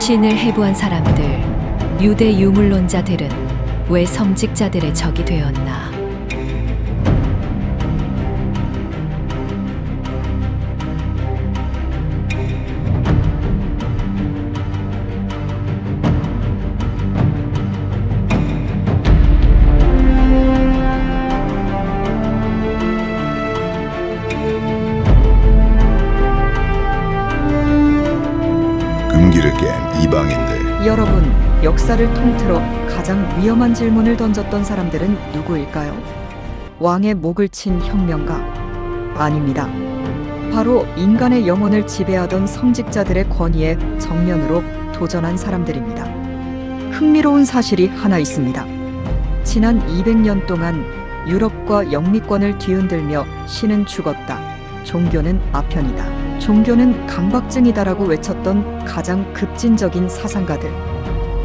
신을 해부한 사람들, 유대 유물론자들은 왜 성직자들의 적이 되었나? 금기를 깬 이방인들. 여러분, 역사를 통틀어 가장 위험한 질문을 던졌던 사람들은 누구일까요? 왕의 목을 친 혁명가? 아닙니다. 바로 인간의 영혼을 지배하던 성직자들의 권위에 정면으로 도전한 사람들입니다. 흥미로운 사실이 하나 있습니다. 지난 200년 동안 유럽과 영미권을 뒤흔들며 신은 죽었다, 종교는 아편이다, 종교는 강박증이다라고 외쳤던 가장 급진적인 사상가들.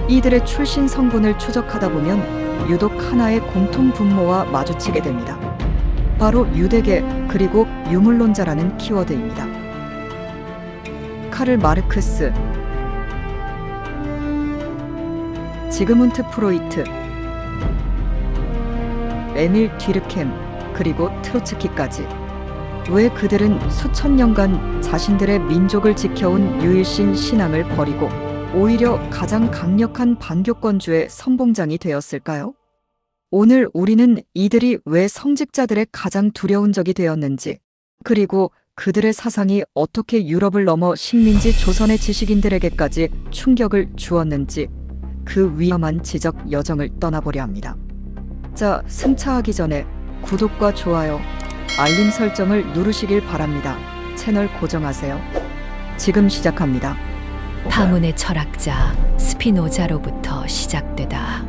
이들의 출신 성분을 추적하다 보면 유독 하나의 공통 분모와 마주치게 됩니다. 바로 유대계 그리고 유물론자라는 키워드입니다. 카를 마르크스, 지그문트 프로이트, 에밀 뒤르켐, 그리고 트로츠키까지. 왜 그들은 수천 년간 자신들의 민족을 지켜온 유일신 신앙을 버리고 오히려 가장 강력한 반교권주의 선봉장이 되었을까요? 오늘 우리는 이들이 왜 성직자들의 가장 두려운 적이 되었는지, 그리고 그들의 사상이 어떻게 유럽을 넘어 식민지 조선의 지식인들에게까지 충격을 주었는지 그 위험한 지적 여정을 떠나보려 합니다. 자, 승차하기 전에 구독과 좋아요, 알림 설정을 누르시길 바랍니다. 채널 고정하세요. 지금 시작합니다. 파문의 철학자 스피노자로부터 시작되다.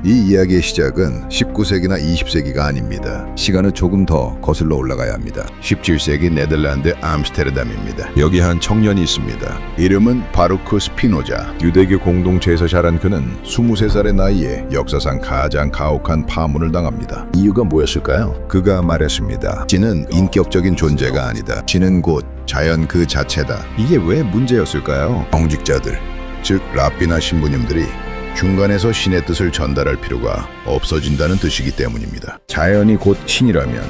이 이야기의 시작은 19세기나 20세기가 아닙니다. 시간은 조금 더 거슬러 올라가야 합니다. 17세기 네덜란드 암스테르담입니다. 여기 한 청년이 있습니다. 이름은 바루크 스피노자. 유대교 공동체에서 자란 그는 23살의 나이에 역사상 가장 가혹한 파문을 당합니다. 이유가 뭐였을까요? 그가 말했습니다. 신은 인격적인 존재가 아니다. 신은 곧 자연 그 자체다. 이게 왜 문제였을까요? 정직자들, 즉 랍비나 신부님들이 중간에서 신의 뜻을 전달할 필요가 없어진다는 뜻이기 때문입니다. 자연이 곧 신이라면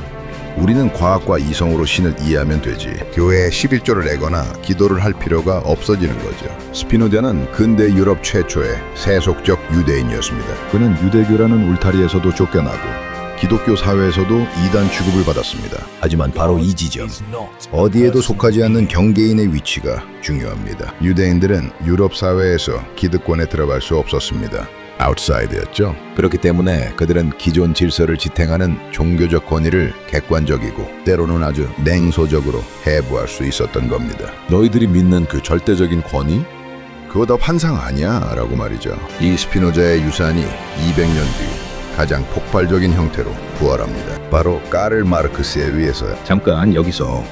우리는 과학과 이성으로 신을 이해하면 되지, 교회에 11조를 내거나 기도를 할 필요가 없어지는 거죠. 스피노자는 근대 유럽 최초의 세속적 유대인이었습니다. 그는 유대교라는 울타리에서도 쫓겨나고 기독교 사회에서도 이단 취급을 받았습니다. 하지만 바로 이 지점, 어디에도 속하지 않는 경계인의 위치가 중요합니다. 유대인들은 유럽 사회에서 기득권에 들어갈 수 없었습니다. 아웃사이드였죠. 그렇기 때문에 그들은 기존 질서를 지탱하는 종교적 권위를 객관적이고 때로는 아주 냉소적으로 해부할 수 있었던 겁니다. 너희들이 믿는 그 절대적인 권위? 그거 다 환상 아니야 라고 말이죠. 이 스피노자의 유산이 200년 뒤 가장 폭발적인 형태로 부활합니다. 바로 까를 마르크스에 의해서요. 잠깐 여기서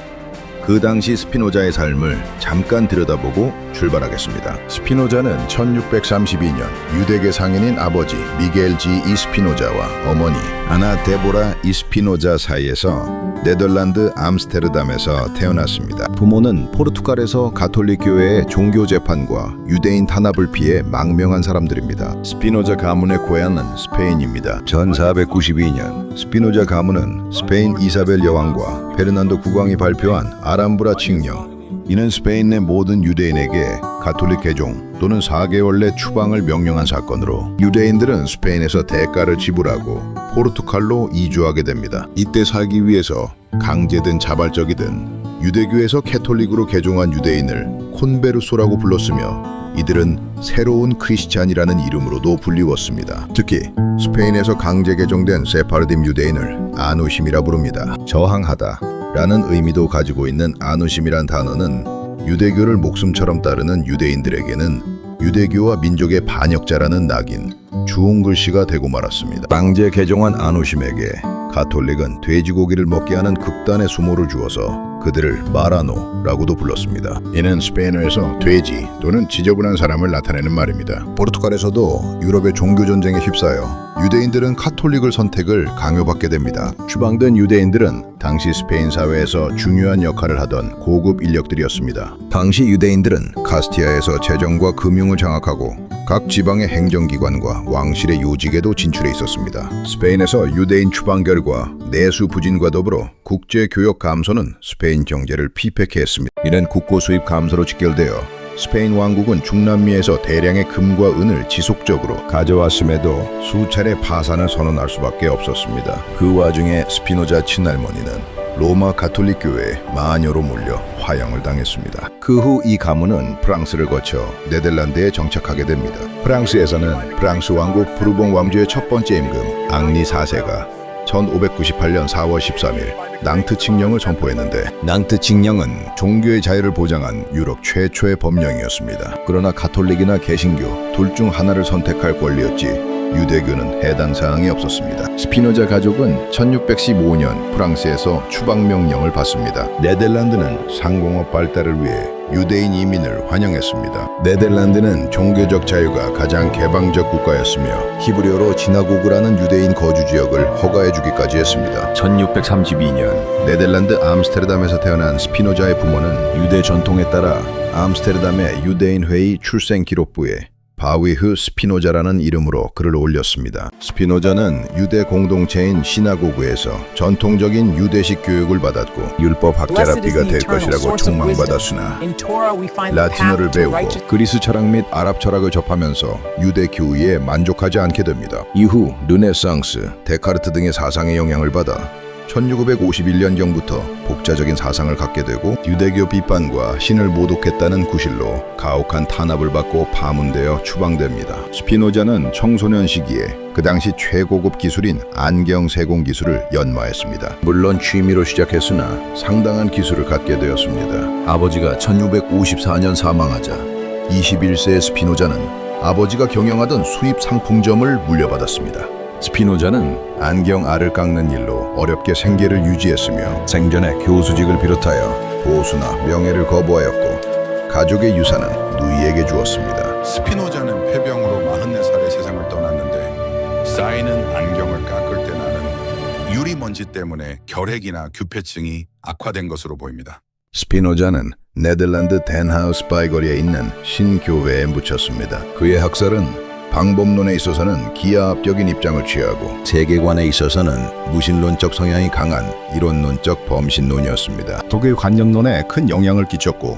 그 당시 스피노자의 삶을 잠깐 들여다보고 출발하겠습니다. 스피노자는 1632년 유대계 상인인 아버지 미겔 지 이스피노자와 어머니 아나 데보라 이스피노자 사이에서 네덜란드 암스테르담에서 태어났습니다. 부모는 포르투갈에서 가톨릭 교회의 종교 재판과 유대인 탄압을 피해 망명한 사람들입니다. 스피노자 가문의 고향은 스페인입니다. 1492년 스피노자 가문은 스페인 이사벨 여왕과 페르난도 국왕이 발표한 아람브라 칙령, 이는 스페인 내 모든 유대인에게 가톨릭 개종 또는 4개월 내 추방을 명령한 사건으로 유대인들은 스페인에서 대가를 지불하고 포르투갈로 이주하게 됩니다. 이때 살기 위해서 강제든 자발적이든 유대교에서 캐톨릭으로 개종한 유대인을 콘베르소라고 불렀으며 이들은 새로운 크리스찬이라는 이름으로도 불리웠습니다. 특히 스페인에서 강제 개종된 세파르딤 유대인을 아누심이라 부릅니다. 저항하다 라는 의미도 가지고 있는 아누심이란 단어는 유대교를 목숨처럼 따르는 유대인들에게는 유대교와 민족의 반역자라는 낙인, 주홍글씨가 되고 말았습니다. 강제 개종한 아누심에게 가톨릭은 돼지고기를 먹게 하는 극단의 수모를 주어서 그들을 마라노라고도 불렀습니다. 이는 스페인어에서 돼지 또는 지저분한 사람을 나타내는 말입니다. 포르투갈에서도 유럽의 종교 전쟁에 휩싸여 유대인들은 카톨릭을 선택을 강요받게 됩니다. 추방된 유대인들은 당시 스페인 사회에서 중요한 역할을 하던 고급 인력들이었습니다. 당시 유대인들은 카스티아에서 재정과 금융을 장악하고 각 지방의 행정기관과 왕실의 요직에도 진출해 있었습니다. 스페인에서 유대인 추방 결과 내수 부진과 더불어 국제 교역 감소는 스페인 경제를 피폐케 했습니다. 이는 국고 수입 감소로 직결되어 스페인 왕국은 중남미에서 대량의 금과 은을 지속적으로 가져왔음에도 수차례 파산을 선언할 수밖에 없었습니다. 그 와중에 스피노자 친할머니는 로마 가톨릭 교회에 마녀로 몰려 화형을 당했습니다. 그 후 이 가문은 프랑스를 거쳐 네덜란드에 정착하게 됩니다. 프랑스에서는 프랑스 왕국 부르봉 왕조의 첫 번째 임금 앙리 4세가 1598년 4월 13일 낭트 칙령을 선포했는데, 낭트 칙령은 종교의 자유를 보장한 유럽 최초의 법령이었습니다. 그러나 가톨릭이나 개신교 둘 중 하나를 선택할 권리였지 유대교는 해당 사항이 없었습니다. 스피노자 가족은 1615년 프랑스에서 추방 명령을 받습니다. 네덜란드는 상공업 발달을 위해 유대인 이민을 환영했습니다. 네덜란드는 종교적 자유가 가장 개방적 국가였으며 히브리어로 지나고그라는 유대인 거주 지역을 허가해주기까지 했습니다. 1632년 네덜란드 암스테르담에서 태어난 스피노자의 부모는 유대 전통에 따라 암스테르담의 유대인 회의 출생 기록부에 바위흐 스피노자라는 이름으로 글을 올렸습니다. 스피노자는 유대 공동체인 시나고그에서 전통적인 유대식 교육을 받았고 율법 학자랍비가 될 것이라고 촉망받았으나 라틴어를 배우고 그리스 철학 및 아랍 철학을 접하면서 유대 교의에 만족하지 않게 됩니다. 이후 르네상스, 데카르트 등의 사상의 영향을 받아 1951년경부터 복자적인 사상을 갖게 되고 유대교 비판과 신을 모독했다는 구실로 가혹한 탄압을 받고 파문되어 추방됩니다. 스피노자는 청소년 시기에 그 당시 최고급 기술인 안경 세공 기술을 연마했습니다. 물론 취미로 시작했으나 상당한 기술을 갖게 되었습니다. 아버지가 1654년 사망하자 21세의 스피노자는 아버지가 경영하던 수입 상품점을 물려받았습니다. 스피노자는 안경 알을 깎는 일로 어렵게 생계를 유지했으며 생전에 교수직을 비롯하여 보수나 명예를 거부하였고 가족의 유산은 누이에게 주었습니다. 스피노자는 폐병으로 44살에 세상을 떠났는데 쌓이는 안경을 깎을 때 나는 유리먼지 때문에 결핵이나 규폐증이 악화된 것으로 보입니다. 스피노자는 네덜란드 덴하우스 바이거리에 있는 신교회에 묻혔습니다. 그의 학설은 방법론에 있어서는 기하학적인 입장을 취하고 세계관에 있어서는 무신론적 성향이 강한 이론론적 범신론이었습니다. 독일 관념론에 큰 영향을 끼쳤고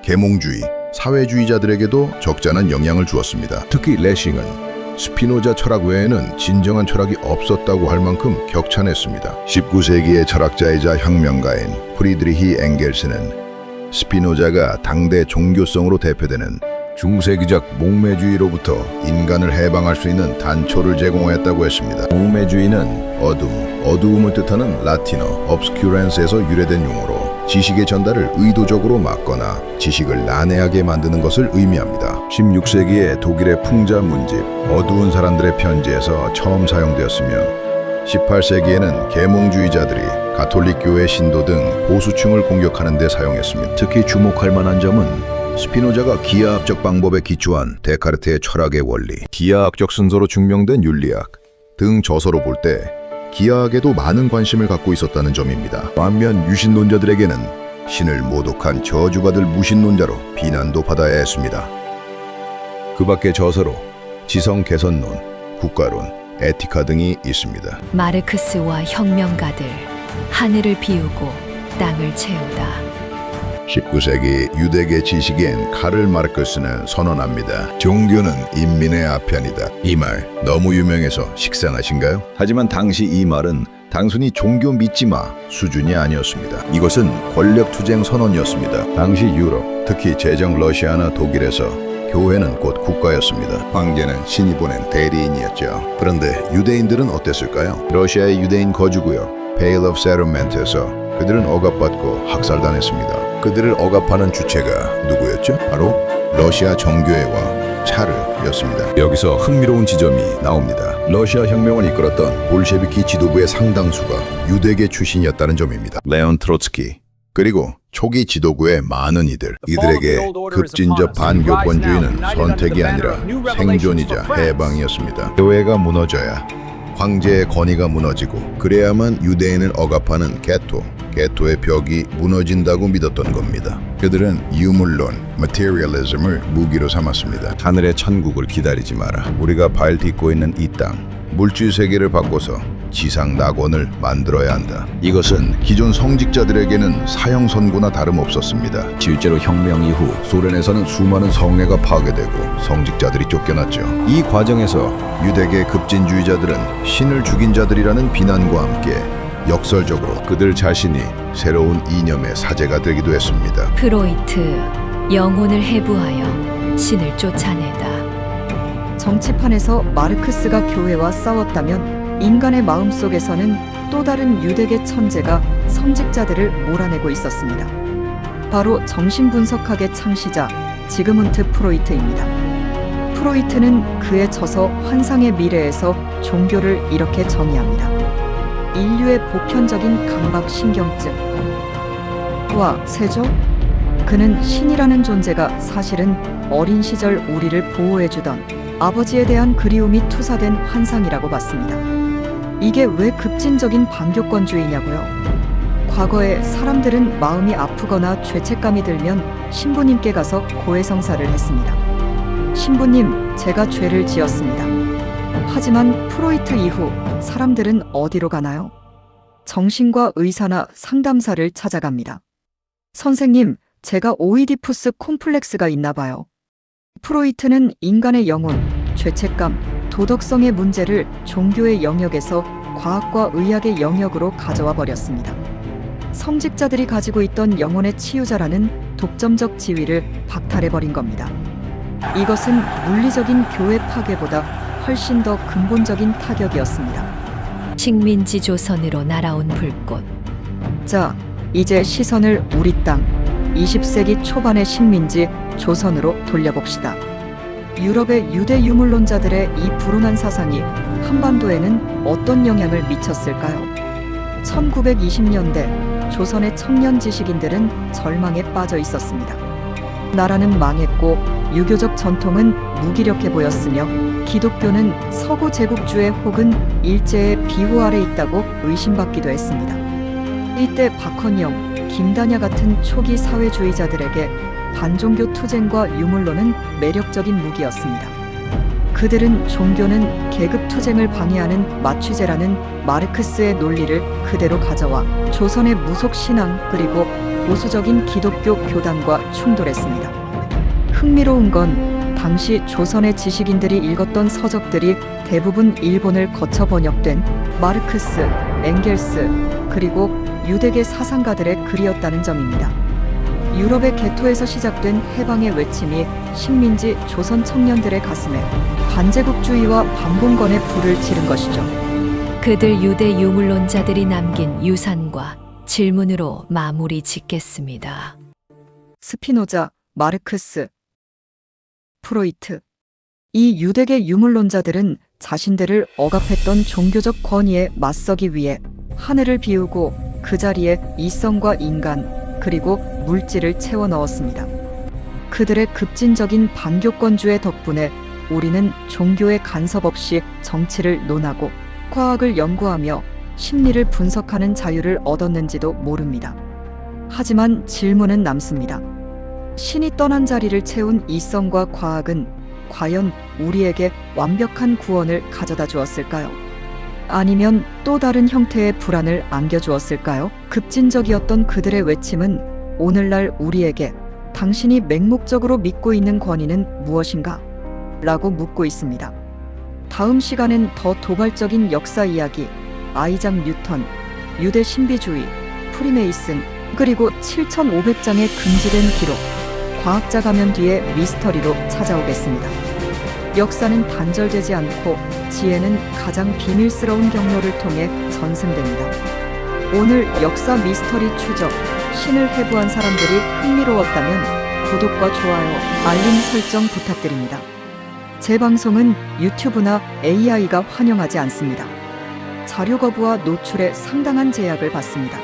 계몽주의, 사회주의자들에게도 적잖은 영향을 주었습니다. 특히 레싱은 스피노자 철학 외에는 진정한 철학이 없었다고 할 만큼 격찬했습니다. 19세기의 철학자이자 혁명가인 프리드리히 엥겔스는 스피노자가 당대 종교성으로 대표되는 중세기적 목매주의로부터 인간을 해방할 수 있는 단초를 제공하였다고 했습니다. 목매주의는 어두움을 뜻하는 라틴어 obscurance에서 유래된 용어로 지식의 전달을 의도적으로 막거나 지식을 난해하게 만드는 것을 의미합니다. 16세기의 독일의 풍자 문집 어두운 사람들의 편지에서 처음 사용되었으며 18세기에는 계몽주의자들이 가톨릭 교회 신도 등 보수층을 공격하는 데 사용했습니다. 특히 주목할 만한 점은 스피노자가 기하학적 방법에 기초한 데카르트의 철학의 원리, 기하학적 순서로 증명된 윤리학 등 저서로 볼 때 기하학에도 많은 관심을 갖고 있었다는 점입니다. 반면 유신론자들에게는 신을 모독한 저주받을 무신론자로 비난도 받아야 했습니다. 그 밖에 저서로 지성 개선론, 국가론, 에티카 등이 있습니다. 마르크스와 혁명가들, 하늘을 비우고 땅을 채우다. 19세기 유대계 지식인 카를 마르크스는 선언합니다. 종교는 인민의 아편이다. 이 말 너무 유명해서 식상하신가요? 하지만 당시 이 말은 단순히 종교 믿지 마 수준이 아니었습니다. 이것은 권력투쟁 선언이었습니다. 당시 유럽, 특히 제정 러시아나 독일에서 교회는 곧 국가였습니다. 황제는 신이 보낸 대리인이었죠. 그런데 유대인들은 어땠을까요? 러시아의 유대인 거주구역 Pale of Settlement에서 그들은 억압받고 학살당했습니다. 그들을 억압하는 주체가 누구였죠? 바로 러시아 정교회와 차르였습니다. 여기서 흥미로운 지점이 나옵니다. 러시아 혁명을 이끌었던 볼셰비키 지도부의 상당수가 유대계 출신이었다는 점입니다. 레온 트로츠키, 그리고 초기 지도부의 많은 이들에게 급진적 반교권주의는 선택이 아니라 생존이자 해방이었습니다. 교회가 무너져야 황제의 권위가 무너지고 그래야만 유대인을 억압하는 게토의 벽이 무너진다고 믿었던 겁니다. 그들은 유물론, materialism을 무기로 삼았습니다. 하늘의 천국을 기다리지 마라. 우리가 발 딛고 있는 이 땅, 물질 세계를 바꿔서 지상 낙원을 만들어야 한다. 이것은 기존 성직자들에게는 사형 선고나 다름없었습니다. 실제로 혁명 이후 소련에서는 수많은 성회가 파괴되고 성직자들이 쫓겨났죠. 이 과정에서 유대계 급진주의자들은 신을 죽인 자들이라는 비난과 함께 역설적으로 그들 자신이 새로운 이념의 사제가 되기도 했습니다. 프로이트, 영혼을 해부하여 신을 쫓아내다. 정치판에서 마르크스가 교회와 싸웠다면 인간의 마음속에서는 또 다른 유대계 천재가 성직자들을 몰아내고 있었습니다. 바로 정신분석학의 창시자 지그문트 프로이트입니다. 프로이트는 그의 저서 환상의 미래에서 종교를 이렇게 정의합니다. 인류의 보편적인 강박신경증과 세조? 그는 신이라는 존재가 사실은 어린 시절 우리를 보호해주던 아버지에 대한 그리움이 투사된 환상이라고 봤습니다. 이게 왜 급진적인 반교권주의냐고요? 과거에 사람들은 마음이 아프거나 죄책감이 들면 신부님께 가서 고해성사를 했습니다. 신부님, 제가 죄를 지었습니다. 하지만 프로이트 이후 사람들은 어디로 가나요? 정신과 의사나 상담사를 찾아갑니다. 선생님, 제가 오이디푸스 콤플렉스가 있나 봐요. 프로이트는 인간의 영혼, 죄책감, 도덕성의 문제를 종교의 영역에서 과학과 의학의 영역으로 가져와 버렸습니다. 성직자들이 가지고 있던 영혼의 치유자라는 독점적 지위를 박탈해버린 겁니다. 이것은 물리적인 교회 파괴보다 훨씬 더 근본적인 타격이었습니다. 식민지 조선으로 날아온 불꽃. 자, 이제 시선을 우리 땅 20세기 초반의 식민지 조선으로 돌려봅시다. 유럽의 유대 유물론자들의 이 불운한 사상이 한반도에는 어떤 영향을 미쳤을까요? 1920년대 조선의 청년 지식인들은 절망에 빠져 있었습니다. 나라는 망했고 유교적 전통은 무기력해 보였으며 기독교는 서구 제국주의 혹은 일제의 비호 아래 있다고 의심받기도 했습니다. 이때 박헌영, 김다냐 같은 초기 사회주의자들에게 반종교 투쟁과 유물론은 매력적인 무기였습니다. 그들은 종교는 계급 투쟁을 방해하는 마취제라는 마르크스의 논리를 그대로 가져와 조선의 무속 신앙 그리고 보수적인 기독교 교단과 충돌했습니다. 흥미로운 건 당시 조선의 지식인들이 읽었던 서적들이 대부분 일본을 거쳐 번역된 마르크스, 엥겔스, 그리고 유대계 사상가들의 글이었다는 점입니다. 유럽의 개토에서 시작된 해방의 외침이 식민지 조선 청년들의 가슴에 반제국주의와 반봉건의 불을 지른 것이죠. 그들 유대 유물론자들이 남긴 유산과 질문으로 마무리 짓겠습니다. 스피노자, 마르크스, 프로이트. 이 유대계 유물론자들은 자신들을 억압했던 종교적 권위에 맞서기 위해 하늘을 비우고 그 자리에 이성과 인간 그리고 물질을 채워 넣었습니다. 그들의 급진적인 반교권주의 덕분에 우리는 종교의 간섭 없이 정치를 논하고 과학을 연구하며 심리를 분석하는 자유를 얻었는지도 모릅니다. 하지만 질문은 남습니다. 신이 떠난 자리를 채운 이성과 과학은 과연 우리에게 완벽한 구원을 가져다 주었을까요? 아니면 또 다른 형태의 불안을 안겨주었을까요? 급진적이었던 그들의 외침은 오늘날 우리에게 당신이 맹목적으로 믿고 있는 권위는 무엇인가? 라고 묻고 있습니다. 다음 시간엔 더 도발적인 역사 이야기, 아이작 뉴턴, 유대 신비주의, 프리메이슨, 그리고 7,500장의 금지된 기록, 과학자 가면 뒤에 미스터리로 찾아오겠습니다. 역사는 단절되지 않고 지혜는 가장 비밀스러운 경로를 통해 전승됩니다. 오늘 역사 미스터리 추적, 신을 해부한 사람들이 흥미로웠다면 구독과 좋아요, 알림 설정 부탁드립니다. 제 방송은 유튜브나 AI가 환영하지 않습니다. 자료 거부와 노출에 상당한 제약을 받습니다.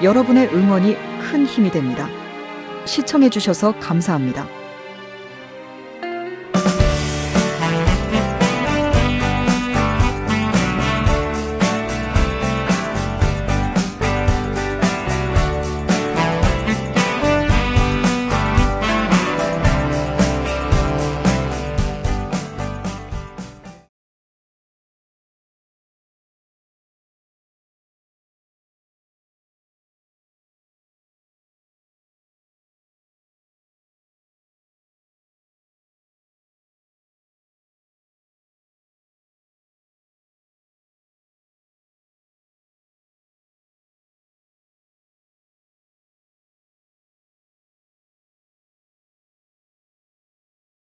여러분의 응원이 큰 힘이 됩니다. 시청해주셔서 감사합니다.